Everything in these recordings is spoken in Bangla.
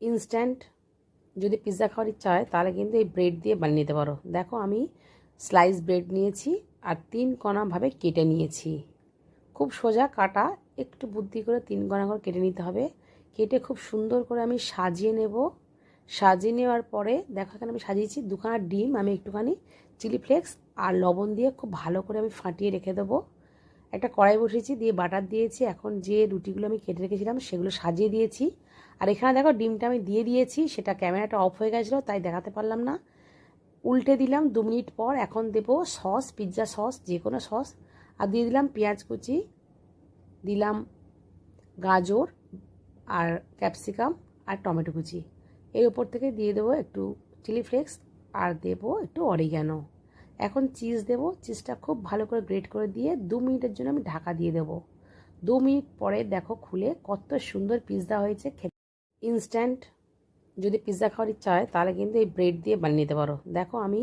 ইনস্ট্যান্ট যদি পিৎজা খাওয়ার ইচ্ছা হয় তাহলে কিন্তু এই ব্রেড দিয়ে বানিয়ে নিতে পারো। দেখো আমি স্লাইস ব্রেড নিয়েছি আর 3 কণাভাবে কেটে নিয়েছি। খুব সোজা কাটা, একটু বুদ্ধি করে 3 কণা করে কেটে নিতে হবে। কেটে খুব সুন্দর করে আমি সাজিয়ে নেব। সাজিয়ে নেওয়ার পরে দেখো এখানে আমি সাজিয়েছি 2খানা ডিম, আমি একটুখানি চিলি ফ্লেক্স আর লবণ দিয়ে খুব ভালো করে আমি ফাটিয়ে রেখে দেবো। একটা কড়াই বসিয়েছি, দিয়ে বাটার দিয়েছি। এখন যে রুটিগুলো আমি কেটে রেখেছিলাম সেগুলো সাজিয়ে দিয়েছি। আর এখানে দেখো ডিমটা আমি দিয়ে দিয়েছি, সেটা ক্যামেরাটা অফ হয়ে গেছিলো তাই দেখাতে পারলাম না। উল্টে দিলাম 2 মিনিট পর। এখন দেবো সস, পিৎজা সস, যে কোনো সস। আর দিয়ে দিলাম পেঁয়াজ কুচি, দিলাম গাজর আর ক্যাপসিকাম আর টমেটো কুচি। এর ওপর থেকে দিয়ে দেবো একটু চিলি ফ্লেক্স আর দেবো একটু অরিগ্যানো। এখন চিজ দেবো, চিজটা খুব ভালো করে গ্রেট করে দিয়ে 2 মিনিটের জন্য আমি ঢাকা দিয়ে দেবো। 2 মিনিট পরে দেখো খুলে কত সুন্দর পিৎজা হয়েছে। ইনস্ট্যান্ট যদি পিৎজা খাওয়ার ইচ্ছা হয় তাহলে কিন্তু এই ব্রেড দিয়ে বানিয়ে নিতে পারো। দেখো আমি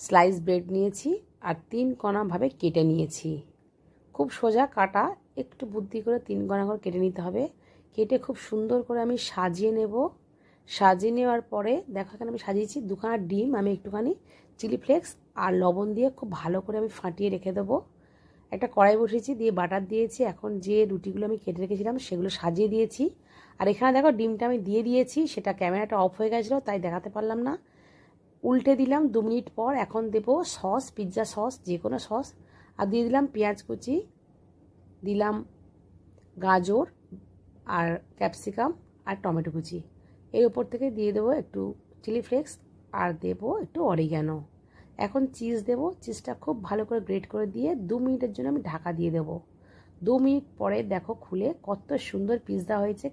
স্লাইস ব্রেড নিয়েছি আর 3 কণাভাবে কেটে নিয়েছি। খুব সোজা কাটা, একটু বুদ্ধি করে 3 কণা করে কেটে নিতে হবে। কেটে খুব সুন্দর করে আমি সাজিয়ে নেব। সাজিয়ে নেওয়ার পরে দেখো এখানে আমি সাজিয়েছি 2খানা ডিম, আমি একটুখানি চিলি ফ্লেক্স আর লবণ দিয়ে খুব ভালো করে আমি ফাটিয়ে রেখে দেবো। একটা কড়াই বসিয়েছি, দিয়ে বাটার দিয়েছি। এখন যে রুটিগুলো আমি কেটে রেখেছিলাম সেগুলো সাজিয়ে দিয়েছি। আর এখানে দেখো ডিমটা আমি দিয়ে দিয়েছি, সেটা ক্যামেরাটা অফ হয়ে গেছিলো তাই দেখাতে পারলাম না। উল্টে দিলাম 2 মিনিট পর। এখন দেবো সস, পিৎজা সস, যে কোনো সস। আর দিয়ে দিলাম পেঁয়াজ কুচি, দিলাম গাজর আর ক্যাপসিকাম আর টমেটো কুচি। এর ওপর থেকে দিয়ে দেবো একটু চিলি ফ্লেক্স আর দেবো একটু অরিগ্যানো। এখন চিজ দেবো, চিজটা খুব ভালো করে গ্রেট করে দিয়ে 2 মিনিটের জন্য আমি ঢাকা দিয়ে দেবো। 2 মিনিট পরে দেখো খুলে কত সুন্দর পিৎজা হয়েছে।